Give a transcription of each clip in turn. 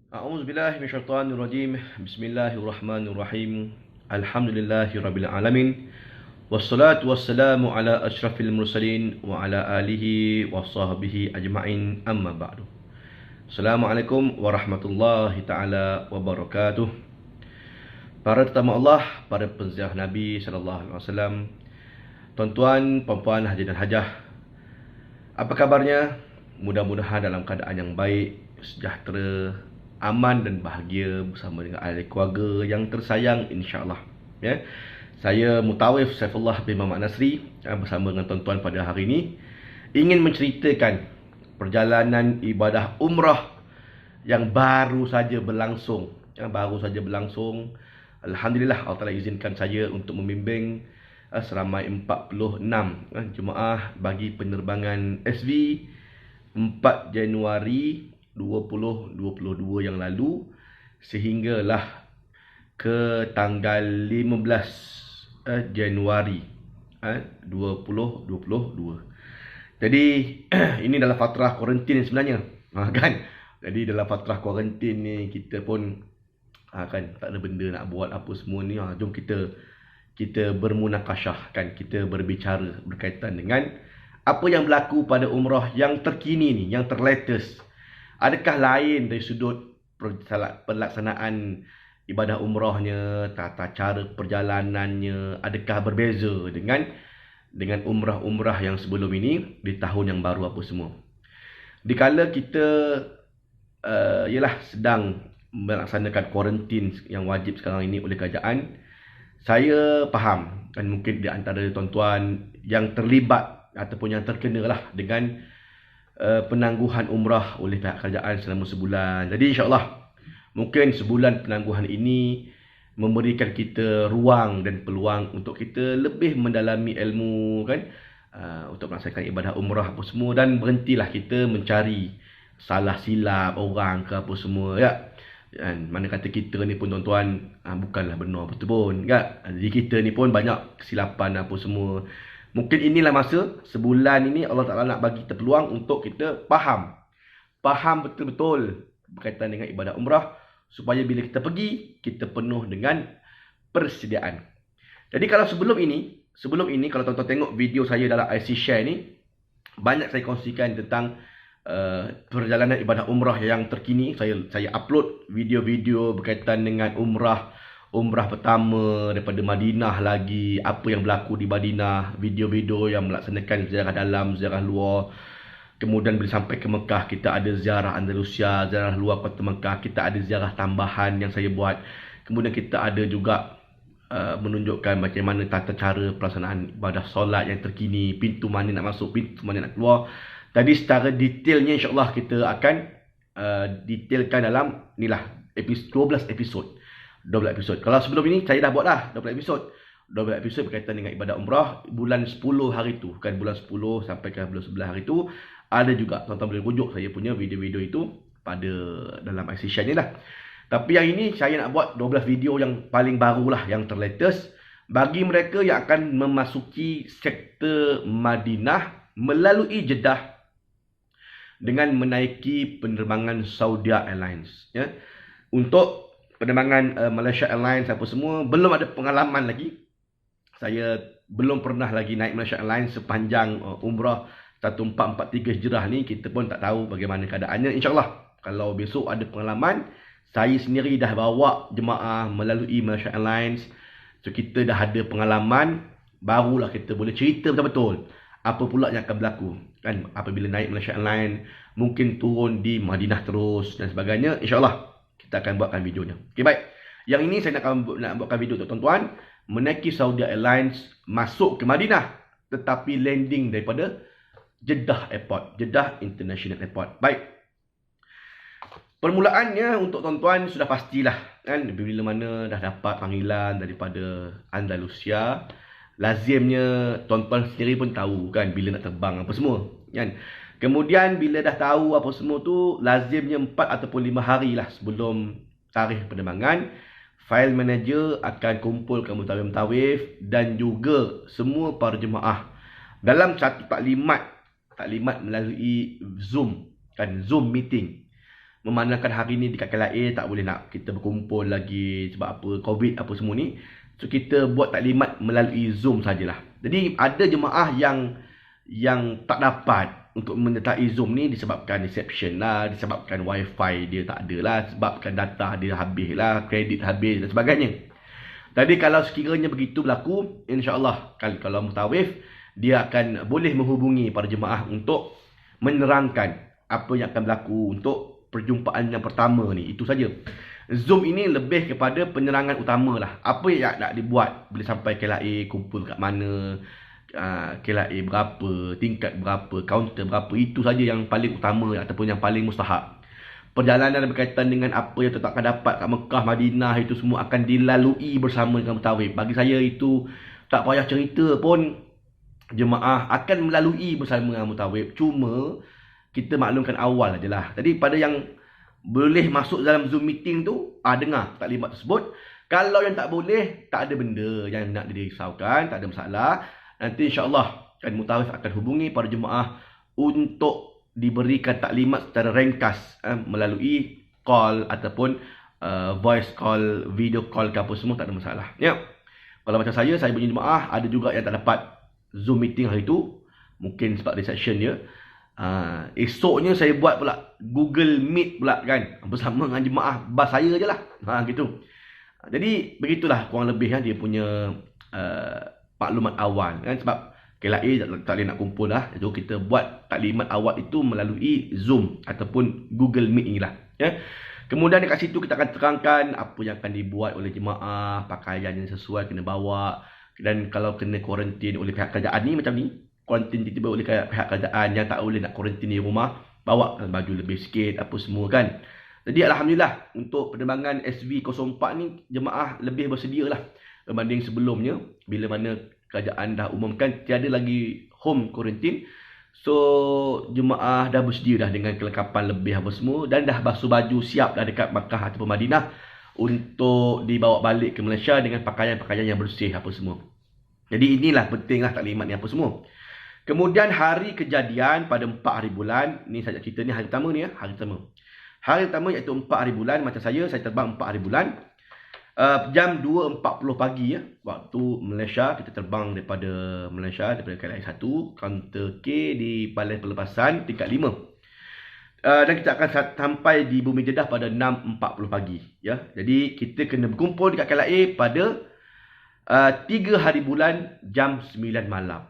A'udzu billahi minasyaitonir rajim. Bismillahirrahmanirrahim. Alhamdulillahirabbil alamin. Wassalatu wassalamu ala asyrafil mursalin wa ala alihi wa sahbihi ajma'in. Amma ba'du. Assalamualaikum warahmatullahi taala wabarakatuh. Para tetamu Allah, para penziarah Nabi sallallahu alaihi wasallam, tuan-tuan, puan-puan, haji dan hajah. Apa kabarnya? Mudah-mudahan dalam keadaan yang baik, sejahtera, aman dan bahagia bersama dengan ahli keluarga yang tersayang, insya-Allah. Ya. Saya Mutawif Saifullah bin Muhammad Nasri bersama dengan tuan-tuan pada hari ini ingin menceritakan perjalanan ibadah umrah yang baru saja berlangsung. Alhamdulillah Allah Taala izinkan saya untuk membimbing seramai 46 jemaah bagi penerbangan SV 4 Januari 2022 yang lalu sehinggalah ke tanggal 15 Januari 2022. Jadi ini dalam fatrah kuarantin sebenarnya, kan? Jadi dalam fatrah kuarantin ni kita pun kan tak ada benda nak buat apa semua ni. Jom kita bermunakasyah, kan, kita berbicara berkaitan dengan apa yang berlaku pada umrah yang terkini ni, yang terlatest. Adakah lain dari sudut pelaksanaan ibadah umrahnya, tata cara perjalanannya, adakah berbeza dengan umrah-umrah yang sebelum ini di tahun yang baru apa semua. Dikala kita sedang melaksanakan kuarantin yang wajib sekarang ini oleh kerajaan, saya faham kan mungkin di antara tuan-tuan yang terlibat ataupun yang terkena lah dengan penangguhan umrah oleh pihak kerajaan selama sebulan. Jadi insya-Allah mungkin sebulan penangguhan ini memberikan kita ruang dan peluang untuk kita lebih mendalami ilmu, kan, untuk melaksanakan ibadah umrah apa semua, dan berhentilah kita mencari salah silap orang ke apa semua, ya. Dan mana kata kita ni pun tuan-tuan bukanlah benar betul pun, kan. Jadi kita ni pun banyak kesilapan apa semua. Mungkin inilah masa sebulan ini Allah Ta'ala nak bagi kita peluang untuk kita faham betul-betul berkaitan dengan ibadah umrah, supaya bila kita pergi, kita penuh dengan persediaan. Jadi kalau sebelum ini kalau tuan-tuan tengok video saya dalam IC Share ni, banyak saya kongsikan tentang perjalanan ibadah umrah yang terkini. Saya upload video-video berkaitan dengan umrah pertama daripada Madinah lagi, apa yang berlaku di Madinah, video-video yang melaksanakan ziarah dalam, ziarah luar. Kemudian bila sampai ke Mekah, kita ada ziarah Andalusia, ziarah luar kota Mekah, kita ada ziarah tambahan yang saya buat. Kemudian kita ada juga menunjukkan macam mana tata cara pelaksanaan ibadah solat yang terkini, pintu mana nak masuk, pintu mana nak keluar. Tadi secara detailnya insya-Allah kita akan detailkan dalam inilah 12 episod. Kalau sebelum ini saya dah buat dah 12 episod berkaitan dengan ibadah umrah bulan 10 hari tu, kan, bulan 10 sampai ke bulan 11 hari tu. Ada juga tuan-tuan boleh rujuk saya punya video-video itu pada dalam IC Share ni lah. Tapi yang ini saya nak buat 12 video yang paling barulah, yang terlatest bagi mereka yang akan memasuki sektor Madinah melalui Jeddah dengan menaiki penerbangan Saudi Airlines, ya. Untuk penerbangan Malaysia Airlines apa semua, belum ada pengalaman lagi. Saya belum pernah lagi naik Malaysia Airlines sepanjang umrah 1443 Hijrah ni. Kita pun tak tahu bagaimana keadaannya. InsyaAllah kalau besok ada pengalaman, saya sendiri dah bawa jemaah melalui Malaysia Airlines, so kita dah ada pengalaman, barulah kita boleh cerita betul-betul apa pula yang akan berlaku, kan, apabila naik Malaysia Airlines, mungkin turun di Madinah terus dan sebagainya. InsyaAllah kita akan buatkan videonya. Okey, baik. Yang ini saya nak buatkan video untuk tuan-tuan menaiki Saudi Airlines masuk ke Madinah, tetapi landing daripada Jeddah Airport, Jeddah International Airport. Baik. Permulaannya untuk tuan-tuan sudah pastilah, kan, bila mana dah dapat panggilan daripada Andalusia, lazimnya tuan-tuan sendiri pun tahu, kan, bila nak terbang apa semua, kan. Kemudian bila dah tahu apa semua tu, lazimnya 4 ataupun 5 hari lah sebelum tarikh penerbangan, file manager akan kumpulkan mutawif-mutawif dan juga semua para jemaah dalam satu taklimat melalui Zoom, kan, Zoom meeting. memandangkan hari ni dekat KLIA tak boleh nak kita berkumpul lagi sebab apa, COVID apa semua ni. So kita buat taklimat melalui Zoom sajalah. Jadi ada jemaah yang tak dapat untuk menyertai Zoom ni disebabkan reception lah, disebabkan wifi dia tak ada lah, sebabkan data dia habis lah, kredit habis dan sebagainya. Jadi kalau sekiranya begitu berlaku, insya-Allah kalau mutawif, dia akan boleh menghubungi para jemaah untuk menerangkan apa yang akan berlaku untuk perjumpaan yang pertama ni. Itu saja. Zoom ini lebih kepada penerangan utama lah. Apa yang nak dibuat bila sampai KLIA, kumpul kat mana, KLIA berapa, tingkat berapa, kaunter berapa. Itu saja yang paling utama ataupun yang paling mustahak. Perjalanan berkaitan dengan apa yang tetap akan dapat kat Mekah, Madinah, itu semua akan dilalui bersama dengan mutawif. Bagi saya itu tak payah cerita pun, jemaah akan melalui bersama dengan mutawif. Cuma kita maklumkan awal ajalah. Jadi pada yang boleh masuk dalam Zoom meeting tu, dengar taklimat tersebut. Kalau yang tak boleh, tak ada benda yang nak dirisaukan, tak ada masalah. Nanti insya-Allah mutawif akan hubungi para jemaah untuk diberikan taklimat secara ringkas melalui call ataupun voice call, video call ke apa semua, tak ada masalah. Ya. Kalau macam saya punya jemaah ada juga yang tak dapat Zoom meeting hari tu, mungkin sebab reception dia. Esoknya saya buat pula Google Meet pula kan, bersama dengan jemaah bas saya je lah. Gitu. Jadi begitulah kurang lebih dia punya maklumat awal kan. Sebab KLIA tak boleh nak kumpul lah, jadi kita buat taklimat awal itu melalui Zoom ataupun Google Meet inilah ya. Kemudian dekat situ kita akan terangkan apa yang akan dibuat oleh jemaah, pakaian yang sesuai kena bawa, dan kalau kena kuarantin oleh pihak kerajaan ni macam ni, kuarantin tiba-tiba oleh pihak kerajaan yang tak boleh nak kuarantin di rumah, bawa baju lebih sikit apa semua kan. Jadi alhamdulillah untuk penerbangan SV04 ni jemaah lebih bersedia lah berbanding sebelumnya, bila mana kerajaan dah umumkan tiada lagi home quarantine. So jemaah dah bersedia dah dengan kelengkapan lebih apa semua, dan dah basuh baju siap dah dekat Makkah ataupun Madinah untuk dibawa balik ke Malaysia dengan pakaian-pakaian yang bersih apa semua. Jadi inilah pentinglah taklimat ni apa semua. Kemudian hari kejadian pada 4 hari bulan, ni saja cerita ni hari pertama ni ya, hari pertama. Hari pertama iaitu 4 hari bulan, macam saya terbang 4 hari bulan. Jam 2.40 pagi ya, waktu Malaysia. Kita terbang daripada Malaysia, daripada KLIA 1, kaunter K di Balai Pelepasan tingkat 5. Dan kita akan sampai di Bumi Jeddah pada 6.40 pagi ya. Jadi kita kena berkumpul dekat KLIA pada 3 hari bulan jam 9 malam.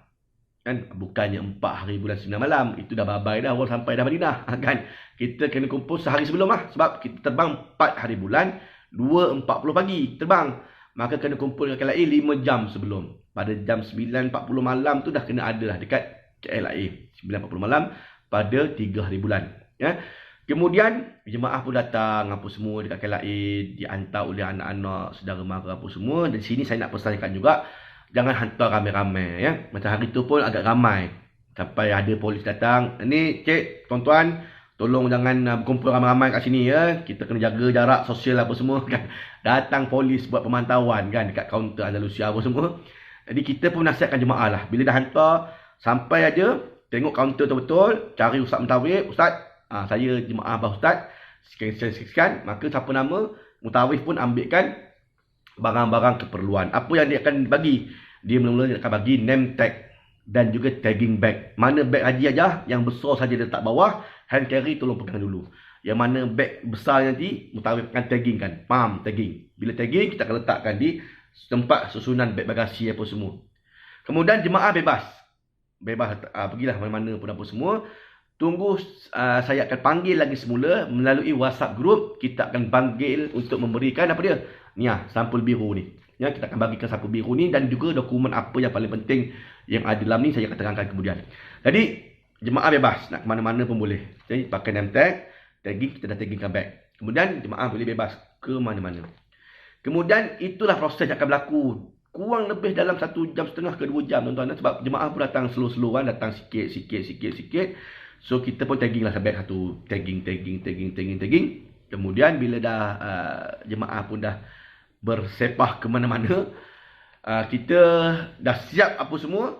Kan, bukannya 4 hari bulan 9 malam, itu dah babai dah orang sampai dah Madinah kan. Kita kena kumpul sehari sebelum lah, sebab kita terbang 4 hari bulan 2.40 pagi terbang, maka kena kumpul dekat KLIA 5 jam sebelum. Pada jam 9.40 malam tu dah kena ada lah dekat KLIA 9.40 malam pada 3 hari bulan ya. Kemudian jemaah pun datang apa semua dekat KLIA, dihantar oleh anak-anak, saudara mara apa semua. Dan sini saya nak pesankan juga, jangan hantar ramai-ramai ya. Macam hari tu pun agak ramai, sampai ada polis datang, ni cik, tuan-tuan, tolong jangan berkumpul ramai-ramai kat sini ya. Kita kena jaga jarak sosial apa semua kan. Datang polis buat pemantauan kan dekat kaunter Andalusia apa semua. Jadi kita pun nasihatkan jemaah lah, bila dah hantar, sampai aja tengok kaunter betul-betul, cari ustaz mutawif, ustaz, saya jemaah abah ustaz, sekian, maka siapa nama, mutawif pun ambilkan barang-barang keperluan. Apa yang dia akan bagi? Dia mula-mula akan bagi name tag dan juga tagging bag. Mana bag haji aja yang besar saja letak bawah, hand carry tolong pegang dulu. Yang mana bag besar nanti mutawif akan tagging kan. Faham tagging? Bila tagging kita akan letakkan di tempat susunan bag bagasi apa semua. Kemudian jemaah bebas. Pergilah mana-mana pun apa semua. Tunggu saya akan panggil lagi semula melalui WhatsApp group. Kita akan panggil untuk memberikan apa dia? Ni sampul biru ni. Ya, kita akan bagikan sampul biru ni dan juga dokumen apa yang paling penting yang ada dalam ni saya akan terangkan kemudian. Jadi jemaah bebas nak ke mana-mana pun boleh. Jadi pakai name tag, tagging, kita dah taggingkan bag. Kemudian jemaah boleh bebas ke mana-mana. Kemudian itulah proses yang akan berlaku kurang lebih dalam 1.5 jam ke 2 jam tuan-tuan. Sebab jemaah pun datang slow-slow kan, datang sikit. So kita pun tagging lah bag satu, tagging. Kemudian bila dah jemaah pun dah bersepah ke mana-mana, kita dah siap apa semua,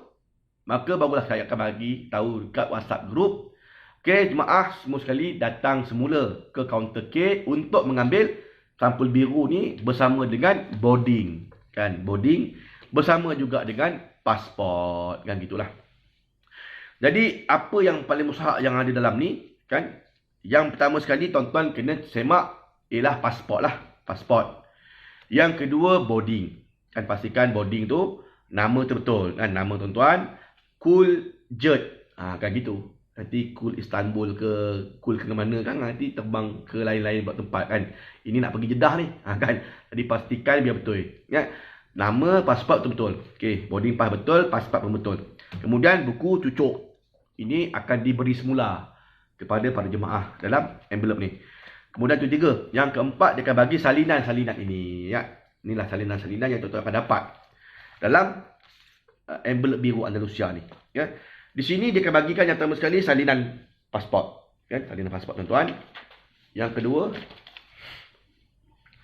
maka barulah saya akan bagi tahu dekat WhatsApp group Okey, jemaah semua sekali datang semula ke kaunter K untuk mengambil sampul biru ni bersama dengan boarding. Kan, boarding bersama juga dengan pasport. Kan, gitulah. Jadi, apa yang paling mustahak yang ada dalam ni? Kan, yang pertama sekali, tuan-tuan kena semak ialah pasport lah. Pasport. Yang kedua, boarding. Kan, pastikan boarding tu nama betul. Kan, nama tuan-tuan, Cool Jet. Kan gitu. Nanti Cool Istanbul ke, Cool ke mana kan, nanti terbang ke lain-lain buat tempat kan. Ini nak pergi Jeddah ni. Kan. Jadi, pastikan biar betul. Ya. Nama, pasport betul. Okey, boarding pass betul, pasport pun betul. Kemudian, buku cucuk. Ini akan diberi semula kepada para jemaah dalam envelope ni. Kemudian tu tiga. Yang keempat, dia akan bagi salinan-salinan ini. Ya. Inilah salinan-salinan yang tuan-tuan akan dapat dalam envelope biru Andalusia ni. Ya. Di sini dia akan bagikan yang pertama sekali salinan pasport. Ya. Salinan pasport tuan-tuan. Yang kedua,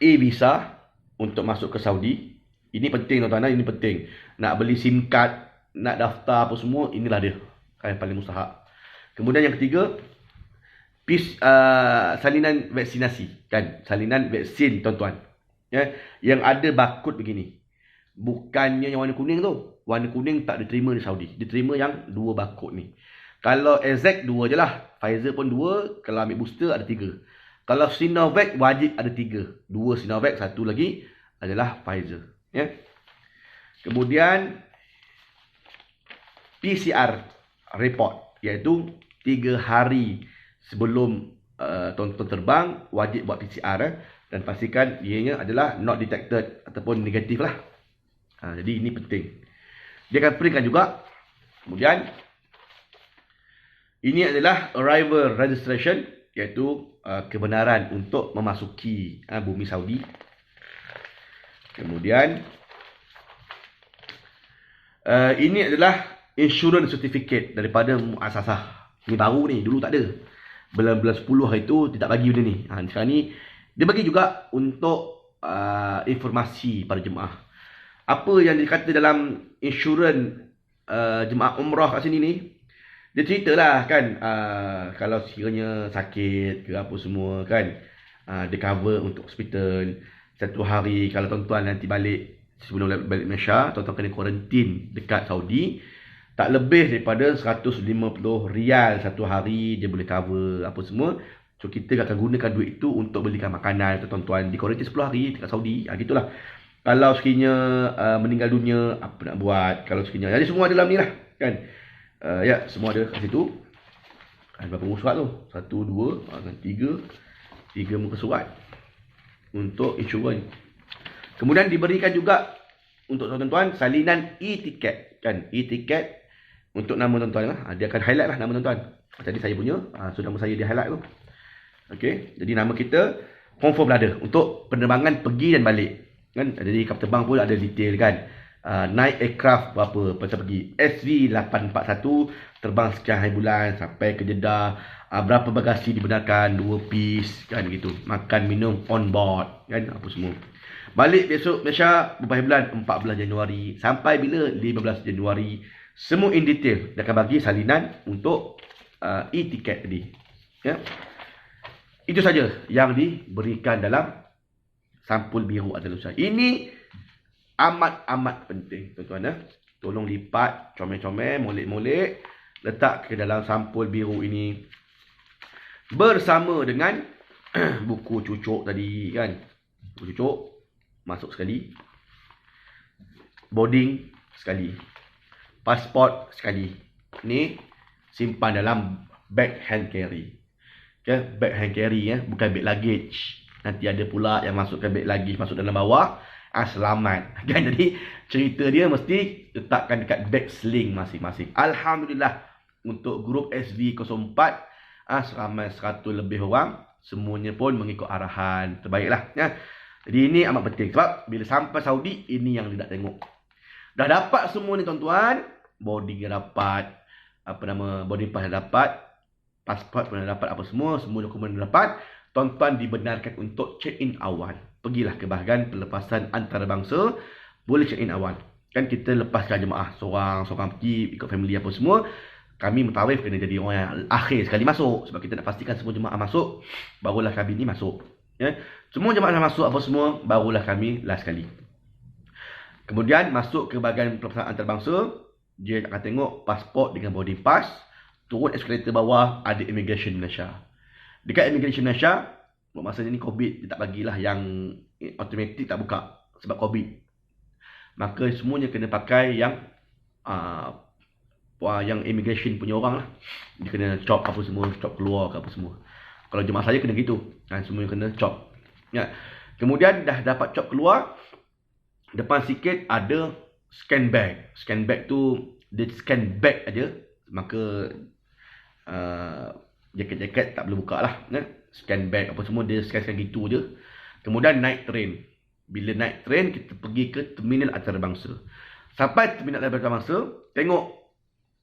e-visa untuk masuk ke Saudi. Ini penting tuan-tuan. Ini penting. Nak beli SIM card, nak daftar apa semua, inilah dia. Yang paling mustahak. Kemudian yang ketiga, salinan vaksinasi. Kan? Salinan vaksin tuan-tuan. Ya? Yang ada barcode begini. Bukannya yang warna kuning tu. Warna kuning tak diterima di Saudi. Diterima yang dua barcode ni. Kalau exact dua je lah. Pfizer pun dua. Kalau ambil booster ada tiga. Kalau Sinovac wajib ada tiga. Dua Sinovac, satu lagi adalah Pfizer. Ya? Kemudian PCR report, iaitu 3 hari sebelum tuan-tuan terbang wajib buat PCR dan pastikan ianya adalah not detected ataupun negatif lah. Jadi ini penting. Dia akan printkan juga. Kemudian ini adalah arrival registration, iaitu kebenaran untuk memasuki bumi Saudi. Kemudian ini adalah insurance certificate daripada muasasah. Ini baru ni, dulu tak ada. Bulan 10 hari tu dia tak bagi benda ni. Sekarang ni dia bagi juga untuk informasi pada jemaah. Apa yang dikata dalam insurans jemaah umrah kat sini ni, dia ceritalah kan, kalau sekiranya sakit ke apa semua kan, dia cover untuk hospital 1 hari. Kalau tuan-tuan nanti balik, sebelum balik Malaysia, tuan-tuan kena kuarantin dekat Saudi. Tak lebih daripada 150 rial 1 hari dia boleh cover apa semua. So kita akan gunakan duit itu untuk belikan makanan untuk tuan-tuan di kuarantin 10 hari dekat Saudi. Gitulah. Kalau sekiranya meninggal dunia, apa nak buat? Kalau sekiranya, jadi semua dalam ni lah kan. Ya, semua ada kat situ. Berapa muka surat tu? 1, 2, 3 muka surat untuk insurans. Kemudian diberikan juga untuk tuan-tuan salinan e-tiket kan. E-tiket untuk nama tuan-tuan lah. Dia akan highlight lah nama tuan-tuan. Tadi saya punya, so nama saya dia highlight tu. Okey, jadi nama kita confirm ada untuk penerbangan pergi dan balik. Kan? Jadi kapal terbang pun ada detail kan. Naik aircraft berapa pasal pergi. SV841 terbang sekian hari bulan sampai ke Jeddah. Berapa bagasi dibenarkan, 2 piece kan gitu. Makan minum on board kan, apa semua. Balik besok Malaysia berapa bulan? 14 Januari sampai bila? 15 Januari. Semua in detail. Dia akan bagi salinan untuk e-tiket tadi. Ya. Itu saja yang diberikan dalam sampul biru Andalusia. Ini amat-amat penting tuan-tuan ya. Tolong lipat, comel-comel, molek-molek, letak ke dalam sampul biru ini bersama dengan buku cucuk tadi kan. Buku cucuk masuk sekali. Boarding sekali. Pasport sekali. Ni simpan dalam bag hand carry. Okay, bag hand carry ya, bukan bag luggage. Nanti ada pula yang masukkan bag luggage masuk dalam bawah. Selamat. Kan, jadi cerita dia mesti letakkan dekat bag sling masing-masing. Alhamdulillah untuk grup SV04 seramai 100 lebih orang, semuanya pun mengikut arahan terbaiklah ya. Jadi ini amat penting sebab bila sampai Saudi ini yang dia nak tengok. Dah dapat semua ni tuan-tuan, boarding dah dapat, boarding pass dah dapat, pasport pun dah dapat, apa semua dokumen dah dapat. Tuan-tuan dibenarkan untuk check-in awal. Pergilah ke bahagian pelepasan antarabangsa, boleh check-in awal. Kan kita lepaskan jemaah seorang pergi ikut family apa semua. Kami mutawif kena jadi orang yang akhir sekali masuk. Sebab kita nak pastikan semua jemaah masuk, barulah kami ni masuk. Ya. Semua jemaah dah masuk apa semua, barulah kami last sekali. Kemudian masuk ke bahagian pelaksanaan antarabangsa, dia akan tengok pasport dengan boarding pass. Turun eskalator bawah, ada Immigration Malaysia. Dekat Immigration Malaysia, masa ni COVID, dia tak bagilah yang automatik, tak buka sebab COVID. Maka semuanya kena pakai yang immigration punya orang lah. Dia kena chop apa semua, chop keluar ke apa semua. Kalau jemaah saya kena gitu, semuanya kena chop. Ya. Kemudian dah dapat chop keluar, depan sikit ada scan bag. Scan bag tu dia scan bag aja, maka jaket-jaket tak boleh buka lah. Ya. Scan bag apa semua dia scan gitu je. Kemudian naik train. Bila naik train kita pergi ke terminal antarabangsa. Sampai terminal antarabangsa, tengok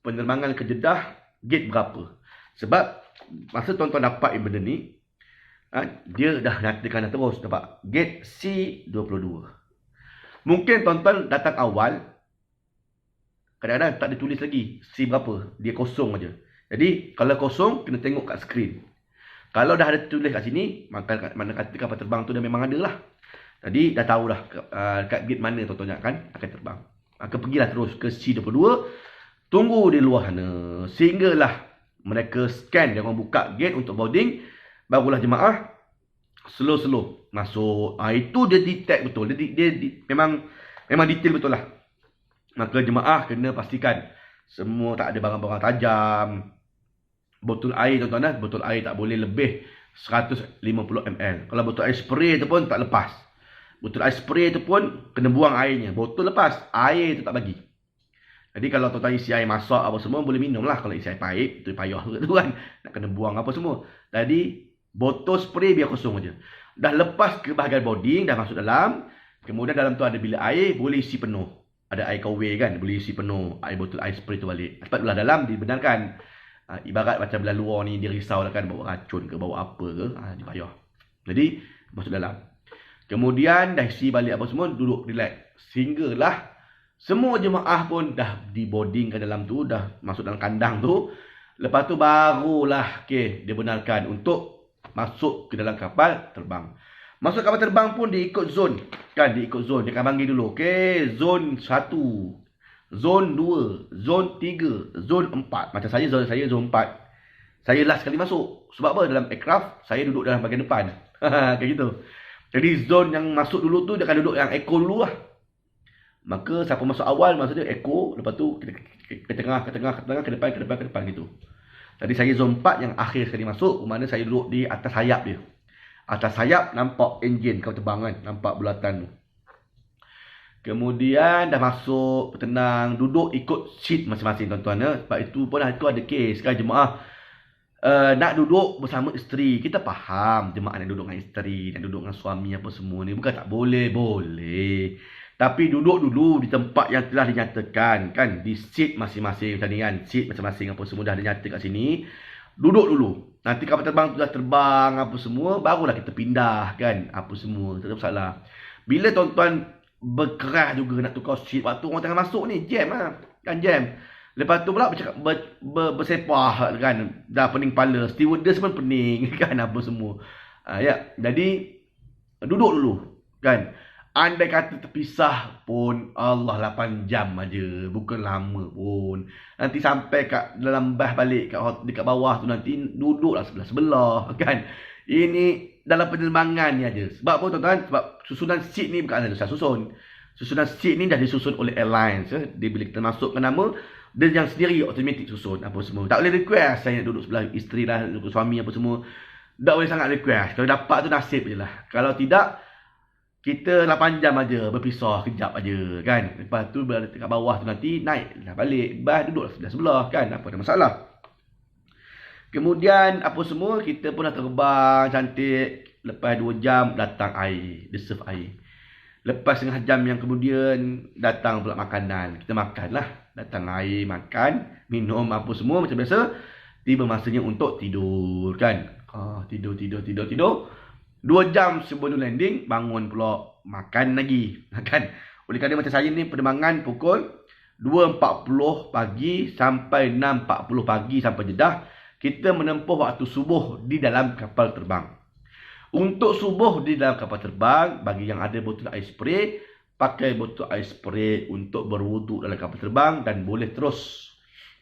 penerbangan ke Jeddah gate berapa. Sebab masa tuan-tuan dapat benda ni, dia dah nyatakan dah terus dapat gate C22. Mungkin tuan-tuan datang awal, kadang-kadang tak ditulis lagi C berapa, dia kosong aja. Jadi kalau kosong kena tengok kat skrin. Kalau dah ada tulis kat sini, maka mana kata kapal terbang tu dah memang ada lah. Jadi dah tahulah kat gate mana tuan-tuan akan terbang. Maka pergilah terus ke C22. Tunggu di luar sana sehinggalah mereka scan, dia orang buka gate untuk boarding, barulah jemaah slow masuk. Itu dia detect betul. Dia memang detail betul lah. Maka jemaah kena pastikan semua tak ada barang-barang tajam. Botol air tuan-tuan, botol air tak boleh lebih 150 ml. Kalau botol air spray tu pun tak lepas. Botol air spray tu pun kena buang airnya. Botol lepas, air tu tak bagi. Jadi kalau tuan-tuan isi air masak apa semua, boleh minum lah. Kalau isi air paip, itu payah tu kan. Nak kena buang apa semua. Jadi, botol spray biar kosong aja. Dah lepas ke bahagian boarding, dah masuk dalam. Kemudian dalam tu ada bilik air, boleh isi penuh. Ada air KW kan, boleh isi penuh air botol air spray tu balik. Lepas belah dalam, dibenarkan. Ibarat macam belah luar ni, dia risau lah kan, bawa racun ke, bawa apa ke. Dia payah. Jadi, masuk dalam. Kemudian, dah isi balik apa semua, duduk relax. Sehinggalah semua jemaah pun dah di boarding ke dalam tu, dah masuk dalam kandang tu. Lepas tu barulah dia benarkan untuk masuk ke dalam kapal terbang. Masuk kapal terbang pun diikut zon. Kan diikut zon. Dia akan panggil dulu. Zon 1, zon 2, zon 3, zon 4. Macam saya zon 4. Saya last sekali masuk. Sebab apa? Dalam aircraft, saya duduk dalam bahagian depan. Kayak gitu. Jadi zon yang masuk dulu tu, dia akan duduk yang echo dulu lah. Maka siapa masuk awal, masa dia echo. Lepas tu ke tengah, ke depan gitu. Tadi saya zon 4 yang akhir sekali masuk. Mana saya duduk di atas sayap dia. Atas sayap nampak enjin kapal terbang kan. Nampak bulatan tu. Kemudian dah masuk, tenang, duduk ikut seat masing-masing tuan-tuan ya. Sebab itu pun itu ada kes kan jemaah. Nak duduk bersama isteri. Kita faham jemaah nak duduk dengan isteri, nak duduk dengan suami apa semua ni. Bukan tak boleh, boleh. Tapi duduk dulu di tempat yang telah dinyatakan kan, di seat masing-masing macam ni kan, seat masing-masing apa semua dah dinyata kat sini. Duduk dulu. Nanti kapal terbang tu dah terbang apa semua, barulah kita pindah kan apa semua, tak ada masalah. Bila tuan-tuan berkeras juga nak tukar seat, waktu orang tengah masuk ni jam lah, kan jam. Lepas tu pula bersepah kan, dah pening kepala, stewardess pun pening kan apa semua. Ya, jadi duduk dulu kan. Andai kata terpisah pun, Allah 8 jam aja, bukan lama pun. Nanti sampai kat dalam bas balik dekat bawah tu nanti duduklah sebelah-sebelah kan. Ini dalam penerbangan ni aja. Sebab apa tuan-tuan? Sebab susunan seat ni bukan saya susun. Susunan seat ni dah disusun oleh airlines ya. Dia bila kita masukkan nama, dia yang sendiri automatik susun apa semua. Tak boleh request saya nak duduk sebelah isteri lah, duduk suami apa semua. Tak boleh sangat request. Kalau dapat tu nasib je lah. Kalau tidak, kita 8 jam aja berpisah kejap aja kan. Lepas tu berada dekat bawah tu nanti naik dah balik bas, duduk sebelah-sebelah kan, apa ada masalah. Kemudian apa semua kita pun dah terbang cantik. Lepas 2 jam datang air, dia serve air. Lepas setengah jam yang kemudian datang pula makanan. Kita makan lah. Datang air, makan, minum apa semua macam biasa. Tiba masanya untuk tidur kan. Tidur. 2 jam sebelum bangun pula makan lagi kan. Oleh kerana macam saya ni penerbangan pukul 2.40 pagi sampai 6.40 pagi sampai Jeddah. Kita menempuh waktu subuh di dalam kapal terbang. Untuk subuh di dalam kapal terbang, bagi yang ada botol air spray, pakai botol air spray untuk berwuduk dalam kapal terbang dan boleh terus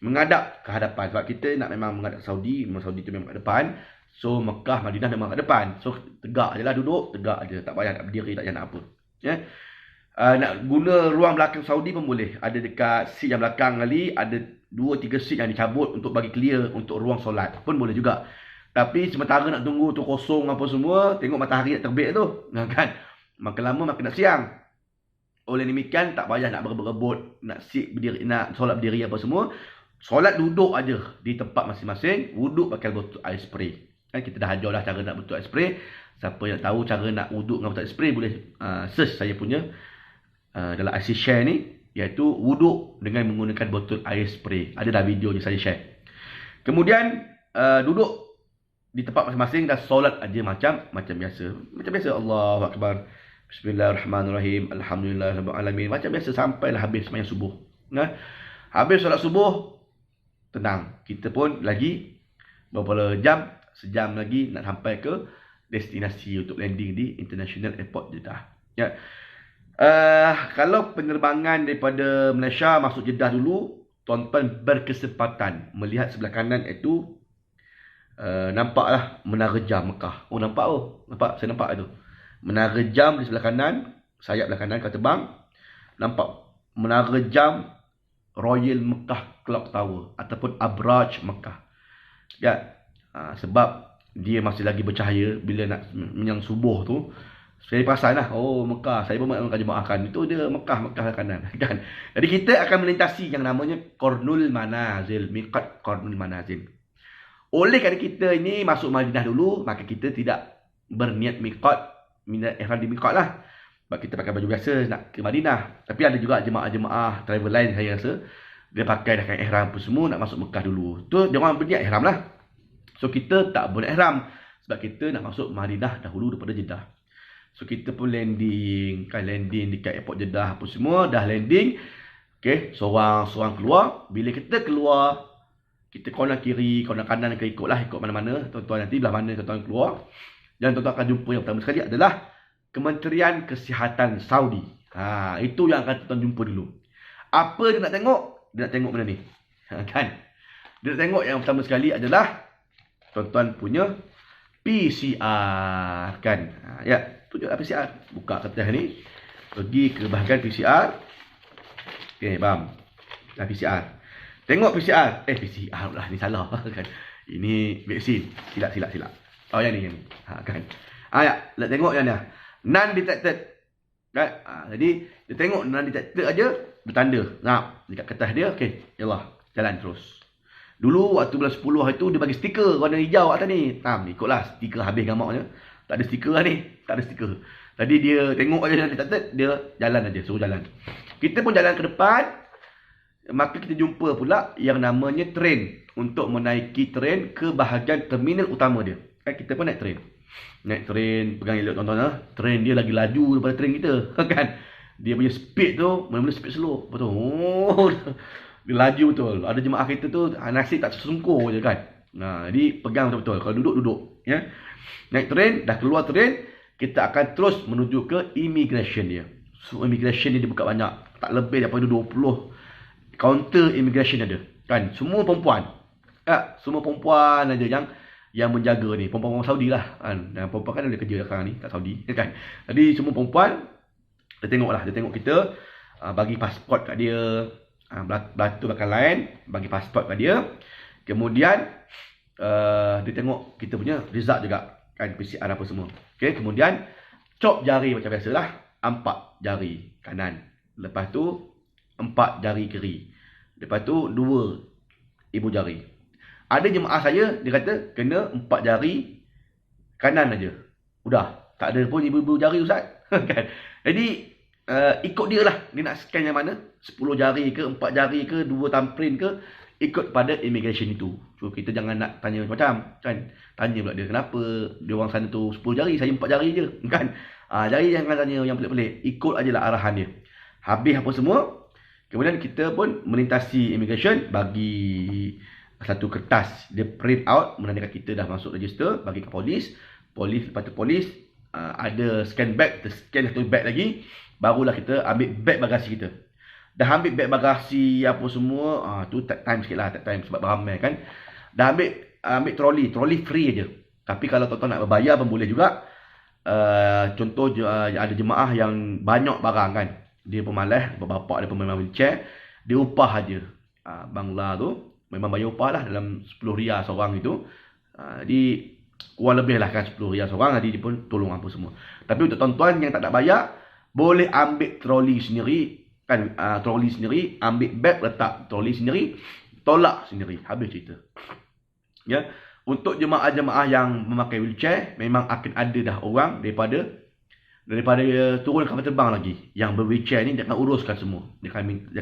menghadap ke hadapan. Sebab kita nak memang menghadap Saudi, memang Saudi tu memang kat depan. So Mekah, Madinah memang kat depan. So tegak je lah duduk, tegak je. Tak payah nak berdiri, tak payah nak apa. Ya. Nak guna ruang belakang Saudi pun boleh. Ada dekat seat yang belakang kali, ada 2-3 seat yang dicabut untuk bagi clear untuk ruang solat. Pun boleh juga. Tapi sementara nak tunggu tu kosong apa semua, tengok matahari nak terbit tu. Kan? Makin lama makin nak siang. Oleh demikian tak payah nak berebut-rebut, nak seat berdiri, nak solat berdiri apa semua. Solat duduk aja di tempat masing-masing, wuduk pakai botol air spray. Kan kita dah ajar dah cara nak botol air spray. Siapa yang tahu cara nak wuduk dengan botol air spray boleh search saya punya dalam IC share ni, iaitu wuduk dengan menggunakan botol air spray. Ada dah videonya saya share. Kemudian duduk di tempat masing-masing dan solat aja macam biasa. Macam biasa, Allahu Akbar, Bismillahirrahmanirrahim, Alhamdulillahirabbil alamin. Macam biasa sampailah habis sembahyang subuh. Nah, habis solat subuh, tenang. Kita pun lagi beberapa jam, sejam lagi nak sampai ke destinasi untuk landing di International Airport Jeddah. Ya. Kalau penerbangan daripada Malaysia masuk Jeddah dulu, tuan-tuan berkesempatan melihat sebelah kanan itu nampaklah Menara Jam Mekah. Oh nampak oh. Nampak, saya nampak itu. Menara Jam di sebelah kanan, sayap belah kanan kapal terbang. Nampak Menara Jam Royal Mekah Clock Tower ataupun Abraj Mekah. Ya. Sebab dia masih lagi bercahaya bila nak menyang subuh tu. Saya perasan lah, oh Mekah, saya pun akan jemaahkan. Itu dia Mekah kanan. Kan? Jadi kita akan melintasi yang namanya Qarnul Manazil, Miqat Qarnul Manazil. Oleh kerana kita ini masuk Madinah dulu, maka kita tidak berniat Miqat, ihram di Miqat lah. Sebab kita pakai baju biasa nak ke Madinah. Tapi ada juga jemaah-jemaah travel lain saya rasa, dia pakai dah kan ihram pun semua nak masuk Mekah dulu. Tu dia orang berniat ihram lah. So kita tak boleh ihram sebab kita nak masuk Madinah dahulu daripada Jeddah. So kita pun landing dekat airport Jeddah apa semua, dah landing. Okey, seorang keluar. Bila kita keluar, kita corner kiri, corner kanan ke ikut mana-mana. Tuan-tuan nanti belah mana tuan-tuan keluar. Dan tuan-tuan akan jumpa yang pertama sekali adalah Kementerian Kesihatan Saudi. Itu yang akan tuan-tuan jumpa dulu. Apa dia nak tengok? Dia nak tengok mana ni? Kan? Dia nak tengok yang pertama sekali adalah tuan-tuan punya PCR kan. Ya, tunjuklah PCR. Buka kertas ni. Pergi ke bahagian PCR. Okey, bam. Dah PCR. Tengok PCR. PCR pula ni salah kan. Ini vaksin. Silap. Oh yang ni. Kan. Ya, nak tengok yang ni. Non detected. Kan? Jadi dia tengok non detected aja bertanda. Dekat kertas dia. Okey, yalah, jalan terus. Dulu waktu bulan 10 hari tu dia bagi stiker warna hijau atas ni. Ikutlah stiker habis gambarnya. Tak ada stiker lah ni. Tak ada stiker. Tadi dia tengok aja dia tak dia jalan aja, suruh jalan. Kita pun jalan ke depan. Maka kita jumpa pula yang namanya train untuk menaiki train ke bahagian terminal utama dia. Kan kita pun naik train. Naik train, pegang elok tuan-tuan. Train dia lagi laju daripada train kita. Kan? Dia punya speed tu mula-mula speed slow. Betul. Oh. Dia laju betul. Ada jemaah kita tu nasib tak tersungkur je kan. Jadi pegang betul-betul. Kalau duduk. Ya. Naik train, dah keluar train, kita akan terus menuju ke immigration dia. So immigration dia dibuka banyak. Tak lebih daripada 20 counter immigration ada. Kan? Semua perempuan. Ya, semua perempuan aja yang menjaga ni. Perempuan Saudi lah. Kan? Dan perempuan kan ada kerja sekarang ni kat Saudi. Kan? Jadi semua perempuan, dia tengok kita, bagi pasport kat dia. Belatu belakang lain, bagi pasport kat dia. Kemudian dia tengok kita punya result juga, kan, PCR apa semua. Okey, kemudian cop jari macam biasalah, 4 jari kanan. Lepas tu 4 jari kiri. Lepas tu 2 ibu jari. Ada jemaah saya dia kata kena 4 jari kanan aja. Udah, tak ada pun ibu-ibu jari ustaz. Kan? Jadi ikut dia lah. Dia nak scan yang mana? 10 jari ke, 4 jari ke, 2 thumbprint ke. Ikut pada immigration itu. So kita jangan nak tanya macam-macam. Kan? Tanya pula dia kenapa dia orang sana tu 10 jari, saya 4 jari je. Kan? Jari jangan tanya yang pelik-pelik. Ikut aje lah arahan dia. Habis apa semua, Kemudian kita pun melintasi immigration, bagi satu kertas, dia print out menandakan kita dah masuk register, bagi ke polis. Lepas tu polis ada scan bag, kita scan satu bag lagi, barulah kita ambil bag bagasi kita. Dah ambil bag bagasi apa semua, tu take time sikit lah, take time sebab beramai kan. Dah ambil troli free aja. Tapi kalau tuan-tuan nak berbayar pun boleh juga. Contoh ada jemaah yang banyak barang kan, dia pemalas, bapak dia memang wheelchair, dia upah aja. Bangla tu memang bayar upah lah dalam 10 riyal seorang itu. Jadi kurang lebih lah kan 10 riyal seorang, jadi dia pun tolong apa semua. Tapi untuk tuan-tuan yang tak nak bayar, boleh ambil troli sendiri kan, troli sendiri, ambil bag letak troli sendiri, tolak sendiri, habis cerita. Ya. Untuk jemaah-jemaah yang memakai wheelchair, memang akan ada dah orang daripada turun kapal terbang lagi. Yang ber-wheelchair ni dia akan uruskan semua. Dia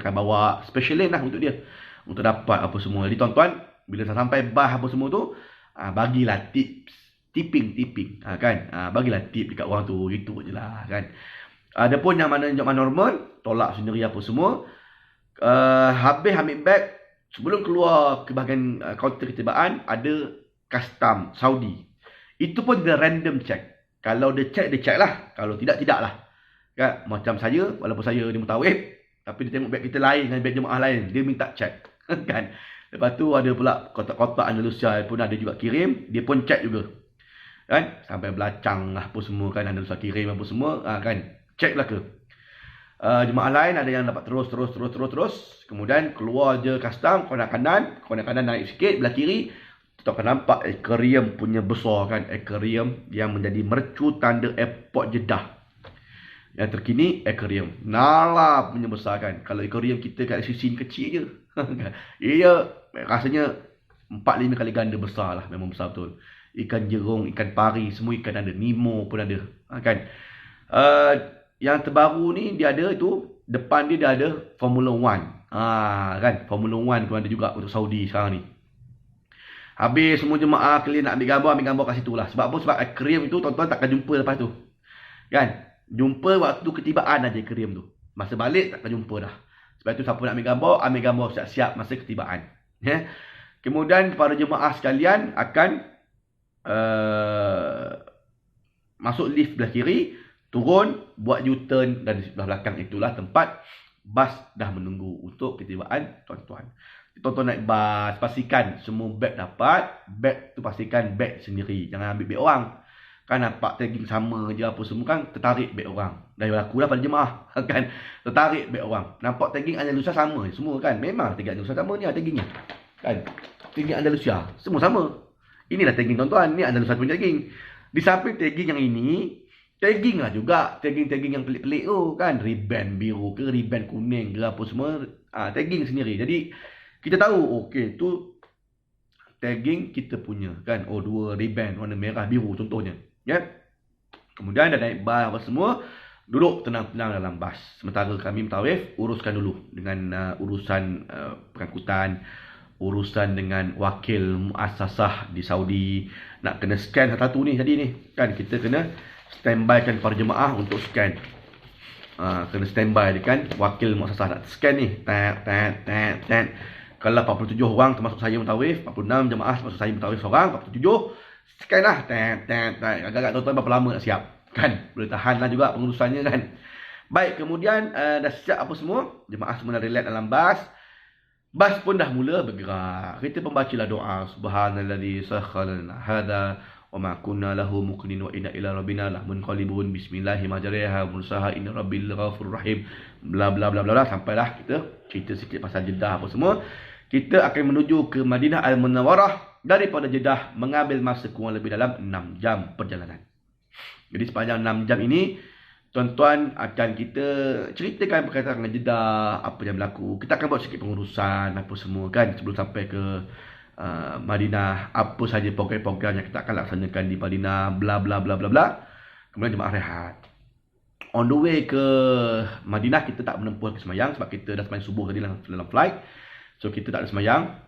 akan bawa special lane lah untuk dia, untuk dapat apa semua. Jadi tuan-tuan, bila sampai bas apa semua tu, bagilah tips. Tipping. Kan? Bagilah tip dekat orang tu. Gitu je lah kan. Ada pun yang mana jemaah normal, tolak sendiri apa semua. Habis ambil bag, sebelum keluar ke bahagian kaunter ketibaan, ada custom Saudi. Itu pun dia random check. Kalau dia check lah. Kalau tidak lah. Kan? Macam saya, walaupun saya ni mutawif, tapi dia tengok beg kita lain dengan beg jemaah lain, dia minta check. Kan? Lepas tu ada pula kotak-kotak Andalusia pun ada juga kirim, dia pun check juga. Kan? Sampai belacang lah apa semua kan, Andalusia kirim apa semua, kan? Check lah ke. Jemaah lain ada yang dapat terus. Kemudian keluar je custom, corner kanan naik sikit, belah kiri, kita akan nampak aquarium punya besar kan, aquarium yang menjadi mercu tanda airport Jeddah. Yang terkini aquarium Nala punya besar kan. Kalau aquarium kita kat sisi kecil je. Ia rasanya 4-5 kali ganda besar lah, memang besar betul. Ikan jerung, ikan pari, semua ikan ada, Nemo pun ada, kan. Yang terbaru ni dia ada itu, depan dia ada Formula 1. Kan, Formula 1 pun ada juga untuk Saudi sekarang ni. Habis semua jemaah kalian nak ambil gambar kat situ lah. Sebab apa? Sebab aquarium itu tuan-tuan takkan jumpa lepas tu. Kan? Jumpa waktu ketibaan aja aquarium tu. Masa balik takkan jumpa dah. Sebab itu siapa nak ambil gambar siap-siap masa ketibaan. Ya. Kemudian para jemaah sekalian akan masuk lift belah kiri, turun, buat U-turn, dan di sebelah belakang itulah tempat bas dah menunggu untuk ketibaan tuan-tuan. Tuan-tuan naik bas, pastikan semua beg dapat. Beg tu pastikan beg sendiri, jangan ambil beg orang. Kan nampak tagging sama je apa semua kan, tertarik beg orang. Dah berlaku dah pada jemaah kan, tertarik beg orang. Nampak tagging Andalusia sama semua kan. Memang tagging Andalusia sama ni lah taggingnya. Kan? Tagging Andalusia semua sama. Inilah tagging tuan-tuan, ni Andalusia punya tagging. Di samping tagging yang ini, tagging lah juga, tagging yang pelik-pelik tu kan, ribbon biru ke, ribbon kuning ke apa semua, tagging sendiri. Jadi kita tahu, okey, tu tagging kita punya kan. Oh, 2 ribbon warna merah biru contohnya. Ya. Kemudian dah naik bas apa semua, duduk tenang-tenang dalam bas. Sementara kami mutawif uruskan dulu dengan urusan pengangkutan, urusan dengan wakil muassasah di Saudi. Nak kena scan satu-satu ni tadi ni. Kan kita kena standbykan para jemaah untuk scan. Kena standby kan, wakil muassasah nak scan ni. Tat. Kalau 47 orang termasuk saya mutawif, 46 jemaah termasuk saya mutawif seorang, 47 scan lah. Agak-agak tuan-tuan berapa lama nak siap kan, boleh tahan lah juga pengurusannya kan. Baik, kemudian dah siap apa semua, jemaah semua dah relax dalam bas. Bas pun dah mula bergerak. Kita pembacalah doa, subhanalladzi sakhkhara lana hadza wa ma kunna lahu muqrinin wa inna ila rabbina lamunqalibun, bismillahirrahmanirrahim majriha mursaha inna rabbil ghafurur rahim, bla bla bla bla, sampailah kita cerita sikit pasal Jeddah apa semua. Kita akan menuju ke Madinah Al-Munawwarah. Daripada Jeddah mengambil masa kurang lebih dalam 6 jam perjalanan. Jadi sepanjang 6 jam ini, tuan-tuan akan kita ceritakan berkaitan dengan Jeddah, apa yang berlaku. Kita akan buat sikit pengurusan apa semua kan sebelum sampai ke Madinah, apa saja program-program yang kita akan laksanakan di Madinah, bla bla bla bla bla. Kemudian jemaah rehat. On the way ke Madinah, kita tak menempuh ke semayang sebab kita dah semayang subuh tadi dalam flight. So kita tak ada semayang.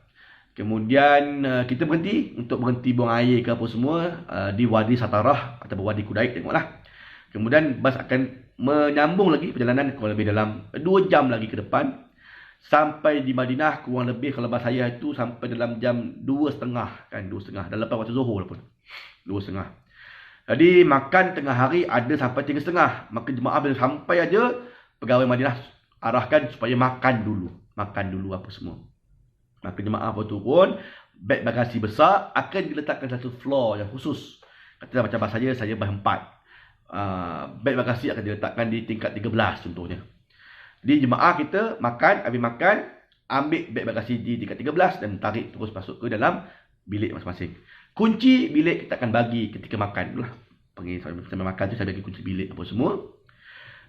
Kemudian kita berhenti buang air ke apa semua di Wadi Satarah atau Wadi Kudaik, tengoklah. Kemudian bas akan menyambung lagi perjalanan kurang lebih dalam 2 jam lagi ke depan. Sampai di Madinah kurang lebih kalau bahasa saya itu sampai dalam jam 2.30 kan, 2.30 dan lepas waktu Zuhur pun 2.30. Jadi makan tengah hari ada sampai 3.30. Maka jemaah bila sampai aja pegawai Madinah arahkan supaya makan dulu apa semua. Maka jemaah apa tu pun beg bagasi besar akan diletakkan satu floor yang khusus. Kata macam bahasa saya berempat. Beg bagasi akan diletakkan di tingkat 13 contohnya. Di jemaah kita makan, habis makan, ambil beg bagasi di tingkat 13 dan tarik terus masuk ke dalam bilik masing-masing. Kunci bilik kita akan bagi ketika makan. Itulah. Panggil sambil makan tu saya bagi kunci bilik apa semua.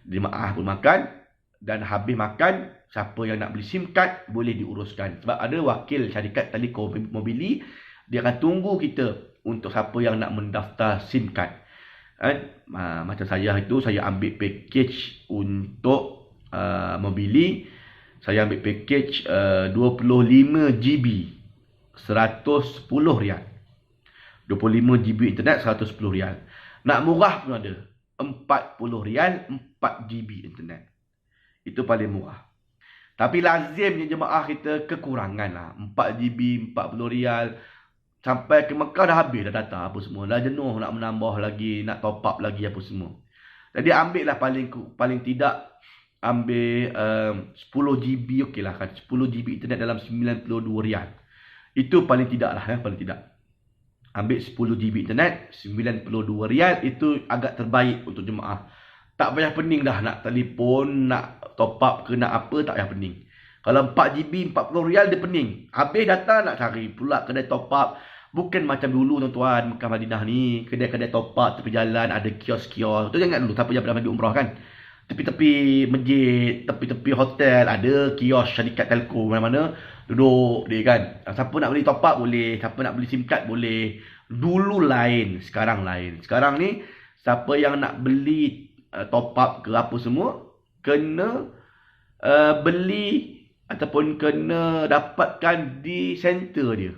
Jemaah pun makan dan habis makan, siapa yang nak beli SIM card boleh diuruskan. Sebab ada wakil syarikat Teleco Mobili, dia akan tunggu kita untuk siapa yang nak mendaftar SIM card. Macam saya itu, saya ambil package untuk Mobili, saya ambil package 25 GB 110 rial. 25 GB internet 110 rial. Nak murah pun ada 40 rial 4 GB internet. Itu paling murah. Tapi lazimnya jemaah kita kekurangan lah. 4 GB 40 rial. Sampai ke Mekah dah habis dah data apa semua. Dah jenuh nak menambah lagi, nak top up lagi apa semua. Jadi ambil lah paling tidak ambil 10 GB okey lah kan. 10 GB internet dalam 92 rial. Itu paling tidak lah paling tidak. Ambil 10 GB internet 92 rial, itu agak terbaik untuk jemaah. Tak payah pening dah nak telefon, nak top up ke nak apa, tak payah pening. Kalau 4 GB 40 rial dia pening. Habis data nak cari pula kedai top up. Bukan macam dulu tuan-tuan Mekah Madinah ni, kedai-kedai top up tepi jalan, ada kios-kios. Tu jangan dulu siapa yang pernah pergi umrah kan. Tepi-tepi masjid, tepi-tepi hotel ada kios syarikat telco mana-mana, duduk dia kan. Siapa nak beli top up boleh, siapa nak beli SIM card boleh. Dulu lain, sekarang lain. Sekarang ni siapa yang nak beli top up ke apa semua kena beli ataupun kena dapatkan di center dia.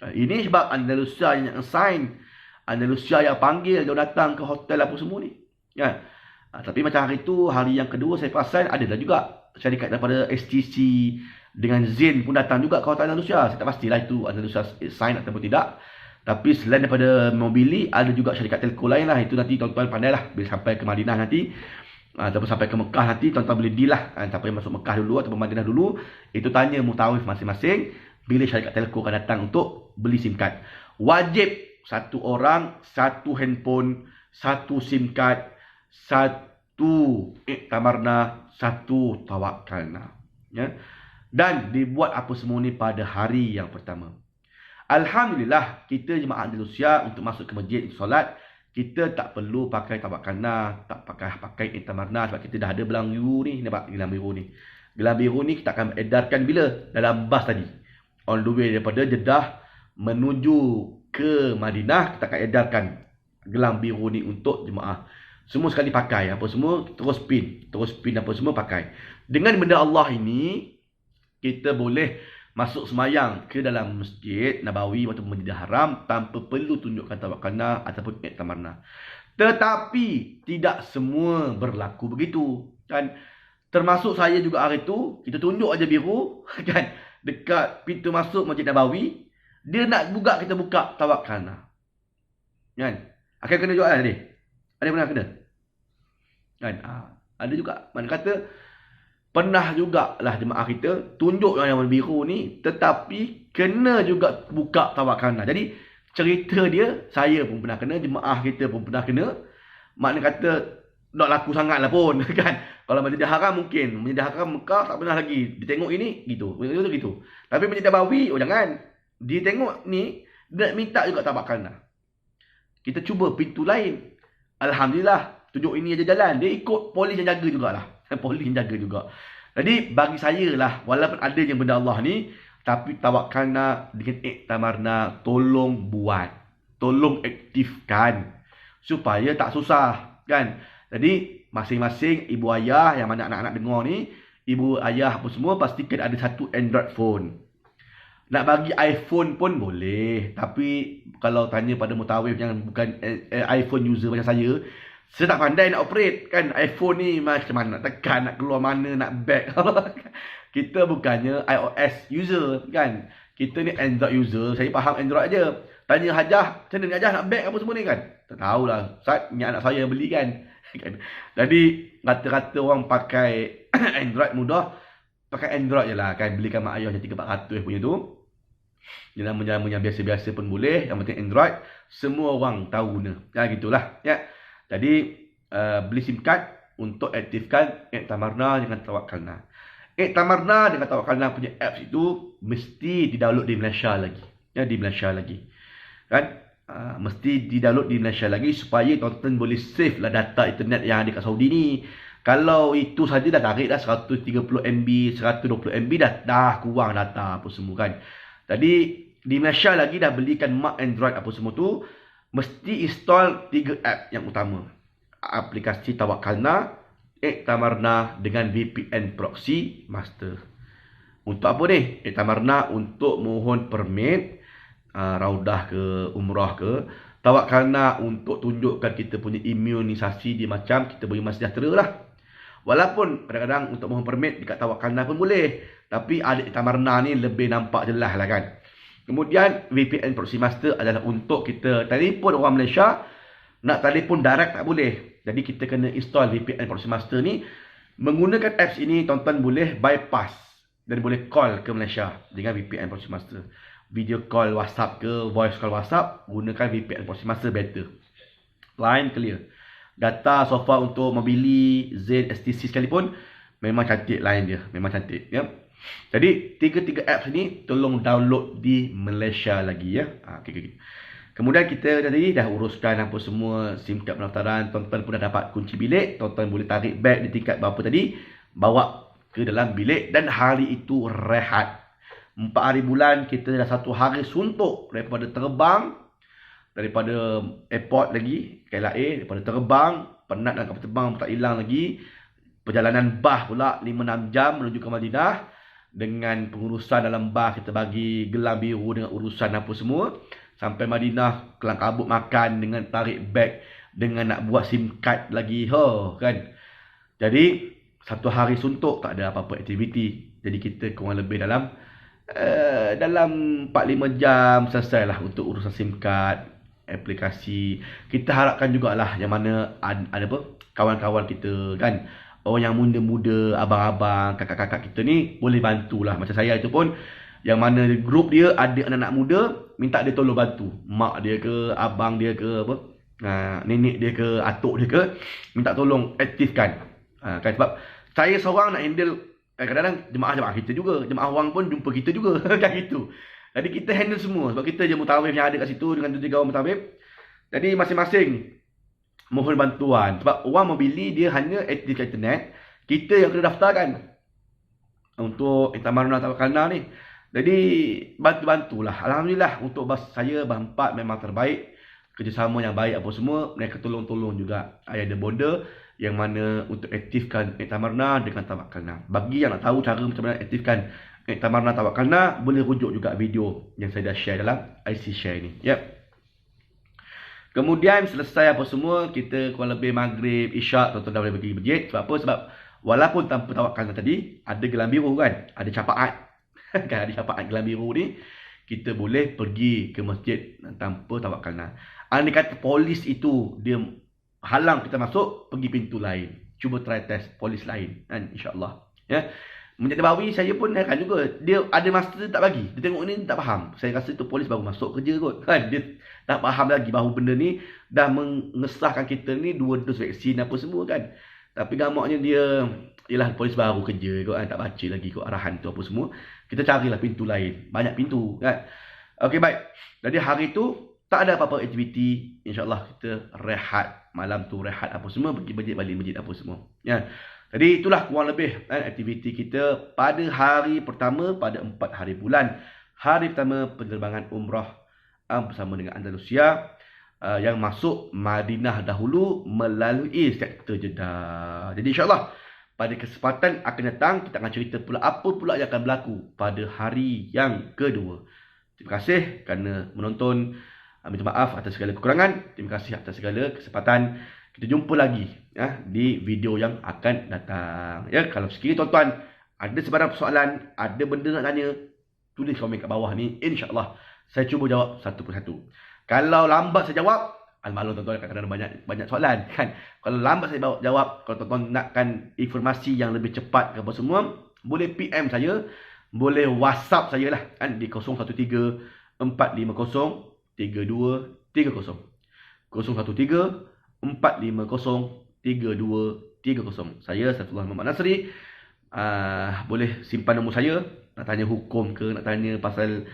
Ini sebab Andalusia yang assign, Andalusia yang panggil dia datang ke hotel apa semua ni. Kan? Tapi macam hari tu, hari yang kedua saya perasan ada dah juga syarikat daripada STC dengan Zain pun datang juga ke hotel Andalusia. Saya tak pastilah itu Andalusia sign ataupun tidak. Tapi selain daripada Mobili, ada juga syarikat telco lain lah. Itu nanti tuan-tuan pandai lah. Bila sampai ke Madinah nanti, ataupun sampai ke Mekah nanti, tuan-tuan boleh deal lah. Siapa yang masuk Mekah dulu ataupun Madinah dulu, itu tanya mutawif masing-masing, bila syarikat telco akan datang untuk beli SIM card. Wajib satu orang, satu handphone, satu SIM card, satu iktamarna, satu tawakalna. Ya? Dan dibuat apa semua ni pada hari yang pertama. Alhamdulillah, kita jemaah Andalusia untuk masuk ke masjid solat, kita tak perlu pakai tawakalna, tak pakai iktamarna sebab kita dah ada gelang biru ni. Nampak gelang biru ni. Gelang biru ni kita akan edarkan bila? Dalam bas tadi. On the way daripada Jeddah menuju ke Madinah, kita akan edarkan gelang biru ni untuk jemaah. Semua sekali pakai apa semua, terus pin apa semua pakai. Dengan benda Allah ini, kita boleh masuk semayang ke dalam masjid Nabawi atau Masjidil Haram tanpa perlu tunjukkan tawakalna ataupun iktamarna. Tetapi tidak semua berlaku begitu kan. Termasuk saya juga hari tu, kita tunjuk aja biru kan dekat pintu masuk Masjid Nabawi, dia nak juga kita buka tawakalna. Kan? Akan kena juga ada. Ada pernah kena? Kan? Ada juga. Mana kata pernah jugalah jemaah kita tunjuk yang biru ni, tetapi kena juga buka tawakalna. Jadi cerita dia, saya pun pernah kena, jemaah kita pun pernah kena. Makna kata tak laku sangat lah pun kan. Kalau Masjidil Haram mungkin, Masjidil Haram Mekah tak pernah lagi. Dia tengok ini gitu, gitu. Tapi Masjid Nabawi, oh jangan. Dia tengok ni, dia minta juga tawakalna. Kita cuba pintu lain. Alhamdulillah, tunjuk ini aja jalan. Dia ikut polis yang jaga jugalah. Polis yang jaga juga. Jadi bagi saya lah, walaupun ada yang benda Allah ni, tapi tawakalna dengan iktamarna, tolong buat. Tolong aktifkan. Supaya tak susah. Kan? Jadi masing-masing ibu ayah yang mana anak-anak dengar ni, ibu ayah apa semua, pastikan ada satu Android phone. Nak bagi iPhone pun boleh. Tapi kalau tanya pada mutawif yang bukan iPhone user macam saya tak pandai nak operate kan. iPhone ni macam mana nak tekan, nak keluar mana, nak back. Kita bukannya iOS user kan. Kita ni Android user. Saya faham Android aja. Tanya Hajah, macam mana ni Hajah nak back apa semua ni kan? Tak tahulah. Ustaz, ni anak saya beli kan. Jadi rata-rata orang pakai Android mudah. Pakai Android je lah kan. Belikan mak ayah yang 300-400 punya tu. Jalan-jalan yang biasa-biasa pun boleh. Yang penting Android. Semua orang tahu guna. Ya gitulah. Ya. Jadi beli SIM card untuk aktifkan Tamarna dengan Tawakkalna. Tamarna dengan Tawakkalna punya apps itu mesti di-download di Malaysia lagi. Ya, di Malaysia lagi. Kan? Mesti di-download di Malaysia lagi supaya tonton boleh save lah data internet yang ada kat Saudi ni. Kalau itu saja dah tarik dah 130 MB, 120 MB dah kurang data apa semua kan. Jadi di Malaysia lagi dah belikan mak Android apa semua tu, mesti install 3 app yang utama. Aplikasi Tawakkalna, Tamarna dengan VPN Proxy Master. Untuk apa ni? Tamarna untuk mohon permit raudah ke, umrah ke. Tawakkalna untuk tunjukkan kita punya imunisasi dia macam kita boleh masih sejahtera lah. Walaupun kadang-kadang untuk mohon permit dekat Tawakkalna pun boleh. Tapi adik Tamarna ni lebih nampak jelas lah kan. Kemudian VPN Proxy Master adalah untuk kita telefon orang Malaysia. Nak telefon direct tak boleh. Jadi kita kena install VPN Proxy Master ni. Menggunakan apps ini, tuan-tuan boleh bypass dan boleh call ke Malaysia dengan VPN Proxy Master. Video call WhatsApp ke, voice call WhatsApp, gunakan VPN Proxy Master better. Line clear. Data so far untuk Mobili, Zain, STC sekalipun, memang cantik line dia. Memang cantik. Ya. Jadi, tiga apps ni tolong download di Malaysia lagi. Ya. Okay. Kemudian kita tadi dah uruskan apa semua SIM card pendaftaran. Tuan-tuan pun dah dapat kunci bilik. Tuan-tuan boleh tarik beg di tingkat berapa tadi. Bawa ke dalam bilik. Dan hari itu rehat. 4 hari bulan kita dah 1 hari suntuk. Daripada terbang. Daripada airport lagi. KLIA. Daripada terbang. Penat dan kapal terbang tak hilang lagi. Perjalanan bah pula 5-6 jam menuju ke Madinah. Dengan pengurusan dalam bah kita bagi gelang biru dengan urusan apa semua. Sampai Madinah, kelang kabut makan dengan tarik beg, dengan nak buat SIM card lagi. Kan? Jadi, 1 hari suntuk, tak ada apa-apa aktiviti. Jadi, kita kurang lebih dalam 4-5 jam selesai lah untuk urusan SIM card, aplikasi. Kita harapkan jugalah yang mana ada apa kawan-kawan kita kan. Orang yang muda-muda, abang-abang, kakak-kakak kita ni boleh bantulah. Macam saya itu pun, yang mana grup dia ada anak-anak muda, minta dia tolong bantu. Mak dia ke, abang dia ke, apa, nenek dia ke, atuk dia ke, minta tolong aktifkan. Kan sebab saya seorang nak handle, kadang-kadang jemaah kita juga, jemaah orang pun jumpa kita juga. Kan gitu. Jadi kita handle semua. Sebab kita je mutawif yang ada kat situ dengan 2-3 orang mutawif. Jadi masing-masing mohon bantuan. Sebab orang Mobili dia hanya aktifkan internet. Kita yang kena daftarkan. Untuk Tamarna Tawakkalna ni. Jadi, bantu-bantulah. Alhamdulillah, untuk saya berempat memang terbaik. Kerjasama yang baik apa semua. Mereka tolong-tolong juga. Ada border yang mana untuk aktifkan Tamarna dengan Tawakkalna. Bagi yang nak tahu cara macam mana aktifkan Tamarna Tawakkalna, boleh rujuk juga video yang saya dah share dalam IC share ni. Yep. Kemudian, selesai apa semua, kita kurang lebih maghrib, isyak, tuan-tuan dah boleh pergi masjid. Sebab apa? Sebab walaupun tanpa Tawakkalna tadi, ada gelang biru kan? Ada capaat. Kan ada syafaat gelang biru ni, kita boleh pergi ke masjid tanpa Tawakkalna. Andai kata polis itu dia halang kita masuk, pergi pintu lain. Cuba try test polis lain kan, insya-Allah. Ya. Menjadi Nabawi saya pun akan juga. Dia ada masa tak bagi. Dia tengok ni tak faham. Saya rasa tu polis baru masuk kerja kot. Kan dia tak faham lagi bahawa benda ni dah mengesahkan kita ni 2 dos vaksin apa semua kan. Tapi gamaknya dia ialah polis baru kerja kot kan, tak baca lagi kot arahan tu apa semua. Kita carilah pintu lain. Banyak pintu kan. Okey baik. Jadi hari tu tak ada apa-apa aktiviti. InsyaAllah kita rehat. Malam tu rehat apa semua. Pergi masjid, balik masjid apa semua. Ya. Jadi itulah kurang lebih aktiviti kita pada hari pertama pada 4 hari bulan. Hari pertama penerbangan umrah bersama dengan Andalusia. Yang masuk Madinah dahulu melalui sektor Jeddah. Jadi insyaAllah pada kesempatan akan datang kita akan cerita pula apa pula yang akan berlaku pada hari yang kedua. Terima kasih kerana menonton. Minta maaf atas segala kekurangan. Terima kasih atas segala kesempatan. Kita jumpa lagi ya, di video yang akan datang. Ya, kalau sekiranya tuan-tuan Ada sebarang persoalan, ada benda nak tanya, tulis komen kat bawah ni. InsyaAllah saya cuba jawab satu persatu. Kalau lambat saya jawab, maklum tuan-tuan, kadang-kadang banyak soalan kan. Kalau lambat saya jawab, kalau tuan-tuan nakkan informasi yang lebih cepat ke apa semua, boleh PM saya, boleh WhatsApp saya lah kan, di 013 450 3230. 013 450 3230. Saya Saifullah Muhammad Nasri. Boleh simpan nombor saya, nak tanya hukum ke, nak tanya pasal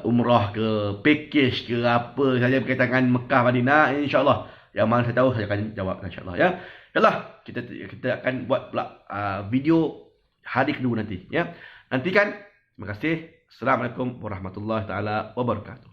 umrah ke, package ke, apa saja berkaitan dengan Mekah Madinah, insyaAllah yang mana saya tahu saya akan jawab, insyaAllah ya. InsyaAllah kita akan buat pula video hari kedua nanti ya. Nantikan. Terima kasih. Assalamualaikum warahmatullahi taala wabarakatuh.